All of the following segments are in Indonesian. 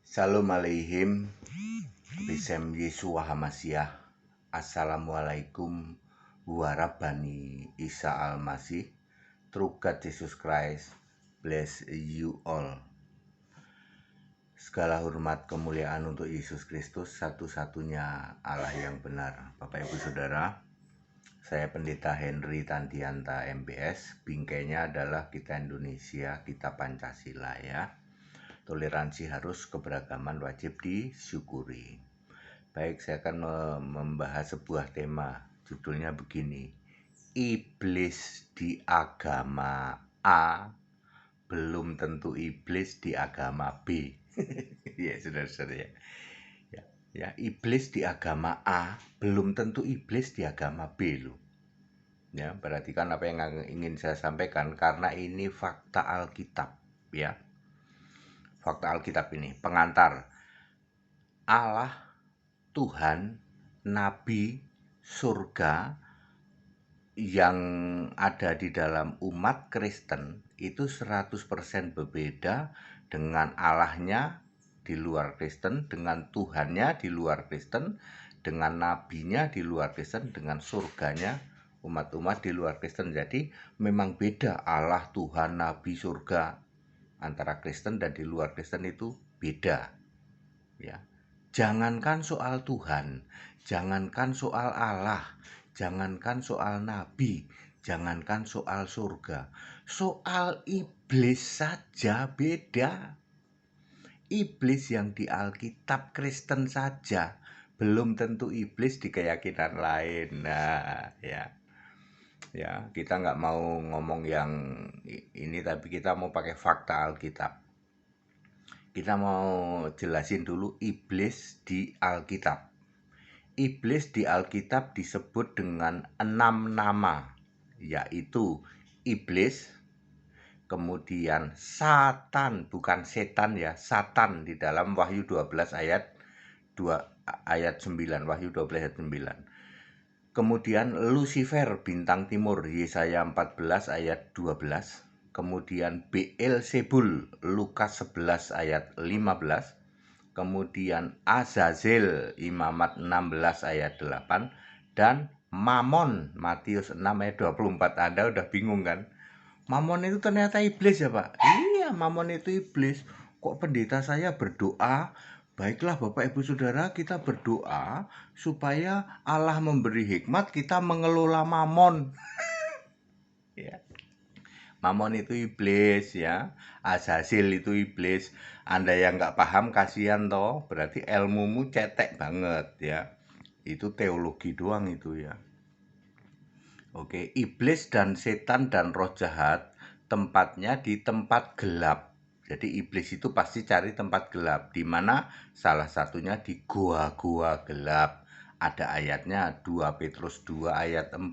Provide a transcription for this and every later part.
Shalom aleihim, Bisem Yesua Hamasiah. Assalamualaikum warahmatullahi Isa Al-Masih. True God Jesus Christ, bless you all. Segala hormat kemuliaan untuk Yesus Kristus, satu-satunya Allah yang benar. Bapak Ibu Saudara, saya Pendeta Henry Tandianta MBS. Bingkainya adalah kita Indonesia, kita Pancasila ya. Toleransi harus, keberagaman wajib disyukuri. Baik, saya akan membahas sebuah tema. Judulnya begini: Iblis di agama A belum tentu iblis di agama B. Ya, saudara-saudara ya. Iblis di agama A belum tentu iblis di agama B loh. Ya, perhatikan apa yang ingin saya sampaikan karena ini fakta Alkitab ya. Fakta Alkitab ini pengantar Allah, Tuhan, Nabi, surga yang ada di dalam umat Kristen itu 100% berbeda dengan Allahnya di luar Kristen, dengan Tuhannya di luar Kristen, dengan nabinya di luar Kristen, dengan surganya umat-umat di luar Kristen. Jadi memang beda Allah, Tuhan, Nabi, surga antara Kristen dan di luar Kristen itu beda ya. Jangankan soal Tuhan, jangankan soal Allah, jangankan soal Nabi, jangankan soal surga, soal iblis saja beda. Iblis yang di Alkitab Kristen saja belum tentu iblis di keyakinan lain. Nah ya, kita nggak mau ngomong yang ini, tapi kita mau pakai fakta Alkitab. Kita mau jelasin dulu iblis di Alkitab. Iblis di Alkitab disebut dengan 6 nama, yaitu iblis, kemudian Satan, bukan setan ya, Satan di dalam Wahyu 12 ayat 9, Wahyu 12 ayat 9. Kemudian Lucifer, bintang timur, Yesaya 14 ayat 12. Kemudian Beelzebul, Lukas 11 ayat 15. Kemudian Azazel, Imamat 16 ayat 8. Dan Mamon, Matius 6 ayat 24. Anda udah bingung kan? Mamon itu ternyata iblis ya Pak? Iya, Mamon itu iblis. Kok pendeta saya berdoa? Baiklah Bapak Ibu Saudara, kita berdoa supaya Allah memberi hikmat kita mengelola Mamon. Ya. Mamon itu iblis ya, Azazel itu iblis. Anda yang nggak paham kasihan toh, berarti ilmumu cetek banget ya. Itu teologi doang itu ya. Oke, iblis dan setan dan roh jahat tempatnya di tempat gelap. Jadi iblis itu pasti cari tempat gelap, di mana salah satunya di gua-gua gelap. Ada ayatnya 2 Petrus 2 ayat 4.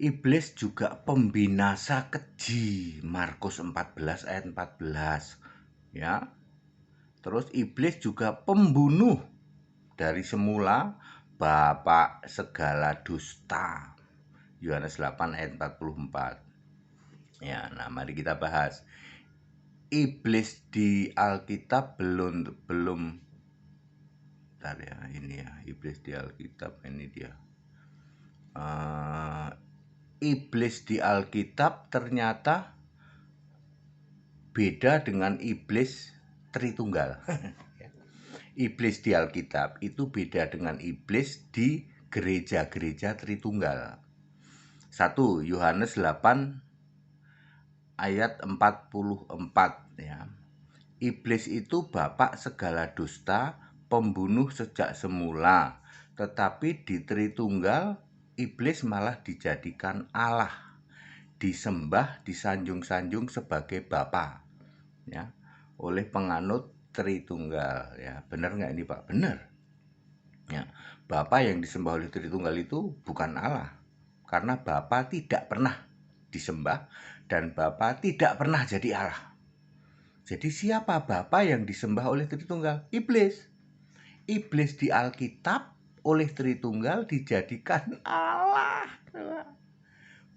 Iblis juga pembinasa keji, Markus 14 ayat 14. Ya. Terus iblis juga pembunuh dari semula, bapak segala dusta. Yohanes 8 ayat 44. Ya, nah mari kita bahas. Iblis di Alkitab belum bentar ya, ini ya, iblis di Alkitab ini dia. Iblis di Alkitab ternyata beda dengan iblis Tritunggal. Iblis di Alkitab itu beda dengan iblis di gereja-gereja Tritunggal. 1 Yohanes 8 ayat 44 ya. Iblis itu bapak segala dusta, pembunuh sejak semula. Tetapi di Tritunggal iblis malah dijadikan Allah, disembah, disanjung-sanjung sebagai bapa ya, oleh penganut Tritunggal ya. Benar nggak ini Pak? Benar ya. Bapa yang disembah oleh Tritunggal itu bukan Allah, karena Bapa tidak pernah disembah dan Bapa tidak pernah jadi Allah. Jadi siapa Bapa yang disembah oleh Tritunggal? Iblis. Iblis di Alkitab oleh Tritunggal dijadikan Allah.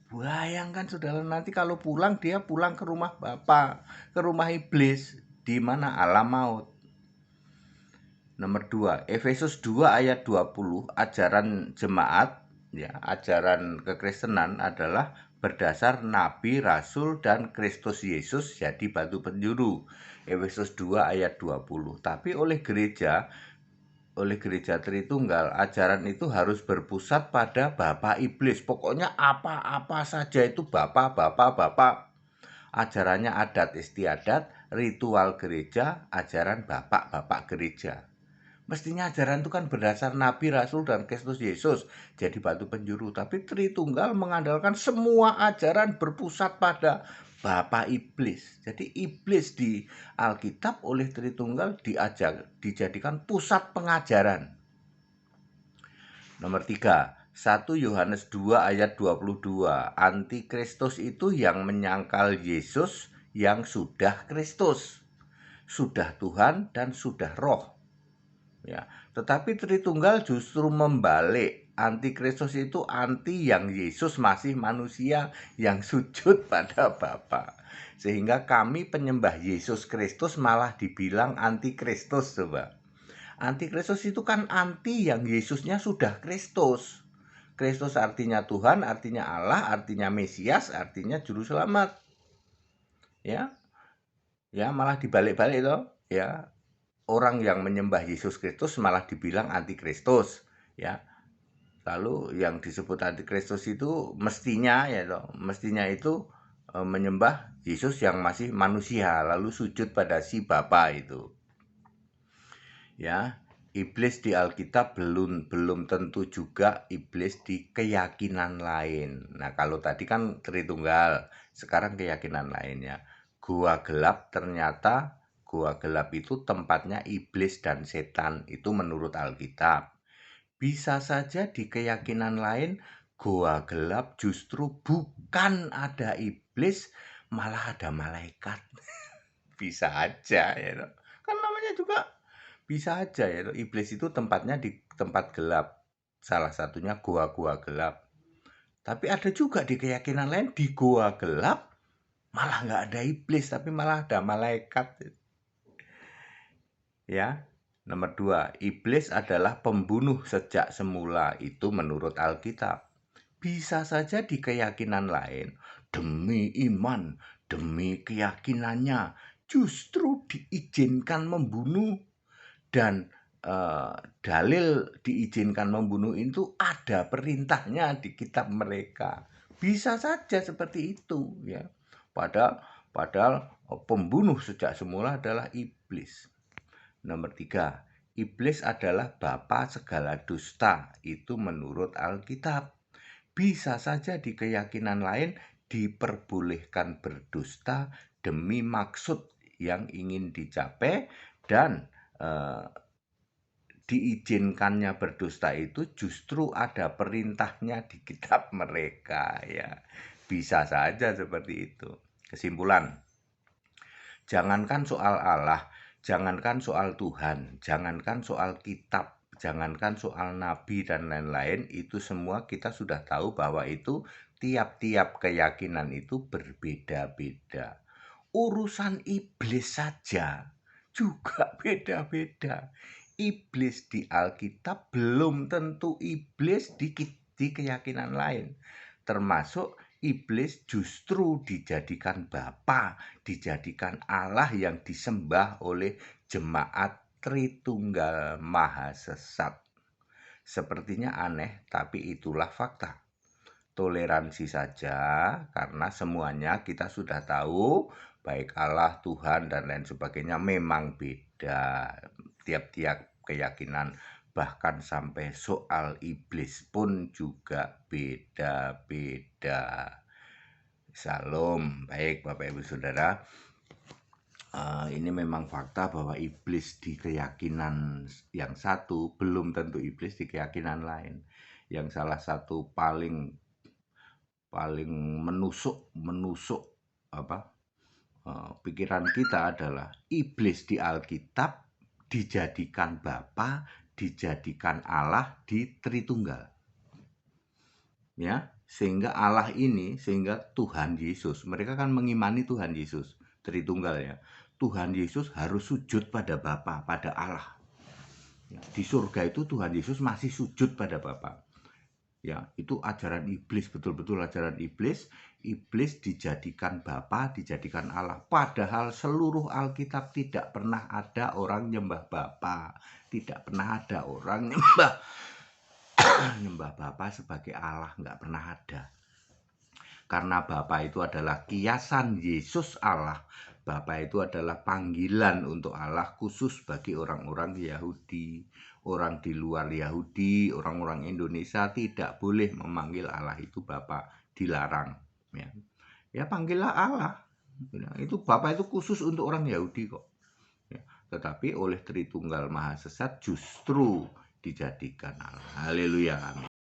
Bayangkan saudara, nanti kalau pulang dia pulang ke rumah Bapa, ke rumah iblis, di mana Allah maut. Nomor 2, Efesus 2 ayat 20, ajaran jemaat, ya, ajaran kekristenan adalah berdasar nabi, rasul, dan Kristus Yesus jadi batu penjuru. Efesus 2 ayat 20. Tapi oleh gereja Tritunggal, ajaran itu harus berpusat pada Bapa Iblis. Pokoknya apa-apa saja itu Bapa. Ajarannya adat istiadat, ritual gereja, ajaran bapak gereja. Mestinya ajaran itu kan berdasar Nabi, Rasul, dan Kristus Yesus jadi batu penjuru. Tapi Tritunggal mengandalkan semua ajaran berpusat pada Bapa Iblis. Jadi iblis di Alkitab oleh Tritunggal dijadikan pusat pengajaran. Nomor 3, 1 Yohanes 2 ayat 22. Antikristus itu yang menyangkal Yesus yang sudah Kristus, sudah Tuhan dan sudah Roh. Ya, tetapi Tritunggal justru membalik. Antikristus itu anti yang Yesus masih manusia yang sujud pada Bapa. Sehingga kami penyembah Yesus Kristus malah dibilang antikristus, coba. Antikristus itu kan anti yang Yesusnya sudah Kristus. Kristus artinya Tuhan, artinya Allah, artinya Mesias, artinya juru selamat. Ya. Ya, malah dibalik-balik toh, ya. Orang yang menyembah Yesus Kristus malah dibilang antikristus, ya. Lalu yang disebut antikristus itu mestinya itu menyembah Yesus yang masih manusia lalu sujud pada si Bapa itu. Ya, iblis di Alkitab belum tentu juga iblis di keyakinan lain. Nah, kalau tadi kan Tritunggal, sekarang keyakinan lainnya. Gua gelap itu tempatnya iblis dan setan, itu menurut Alkitab. Bisa saja di keyakinan lain, goa gelap justru bukan ada iblis, malah ada malaikat. Bisa aja ya. Kan namanya juga bisa aja ya. Iblis itu tempatnya di tempat gelap. Salah satunya goa-goa gelap. Tapi ada juga di keyakinan lain, di goa gelap malah nggak ada iblis, tapi malah ada malaikat. Ya, nomor 2, iblis adalah pembunuh sejak semula, itu menurut Alkitab. Bisa saja di keyakinan lain, demi iman, demi keyakinannya, justru diizinkan membunuh. Dan dalil diizinkan membunuh itu ada perintahnya di kitab mereka. Bisa saja seperti itu, ya. Padahal pembunuh sejak semula adalah iblis. Nomor 3, iblis adalah bapa segala dusta, itu menurut Alkitab. Bisa saja di keyakinan lain diperbolehkan berdusta demi maksud yang ingin dicapai, dan diizinkannya berdusta itu justru ada perintahnya di kitab mereka, ya. Bisa saja seperti itu. Kesimpulan, jangankan soal Allah, jangankan soal Tuhan, jangankan soal kitab, jangankan soal nabi dan lain-lain, itu semua kita sudah tahu bahwa itu tiap-tiap keyakinan itu berbeda-beda. Urusan iblis saja juga beda-beda. Iblis di Alkitab belum tentu iblis di keyakinan lain. Termasuk iblis justru dijadikan Bapa, dijadikan Allah yang disembah oleh jemaat Tritunggal Maha Sesat. Sepertinya aneh, tapi itulah fakta. Toleransi saja, karena semuanya kita sudah tahu, baik Allah, Tuhan, dan lain sebagainya memang beda. Tiap-tiap keyakinan, bahkan sampai soal iblis pun juga beda-beda. Salam. Baik Bapak Ibu Saudara, ini memang fakta bahwa iblis di keyakinan yang satu belum tentu iblis di keyakinan lain. Yang salah satu paling menusuk pikiran kita adalah iblis di Alkitab dijadikan Bapa, dijadikan Allah di Tritunggal. Ya, sehingga Allah ini, sehingga Tuhan Yesus, mereka kan mengimani Tuhan Yesus Tritunggal, ya. Tuhan Yesus harus sujud pada Bapa, pada Allah. Ya, di surga itu Tuhan Yesus masih sujud pada Bapa. Ya, itu ajaran iblis, betul-betul ajaran iblis. Iblis dijadikan Bapa, dijadikan Allah. Padahal seluruh Alkitab tidak pernah ada orang nyembah Bapa, tidak pernah ada orang nyembah Bapa sebagai Allah, nggak pernah ada. Karena Bapa itu adalah kiasan Yesus Allah. Bapa itu adalah panggilan untuk Allah khusus bagi orang-orang Yahudi. Orang di luar Yahudi, orang-orang Indonesia tidak boleh memanggil Allah itu Bapa, dilarang. Ya panggillah Allah. Itu Bapa itu khusus untuk orang Yahudi kok. Ya, tetapi oleh Tritunggal Maha Sesat justru dijadikan Allah. Haleluya, amin.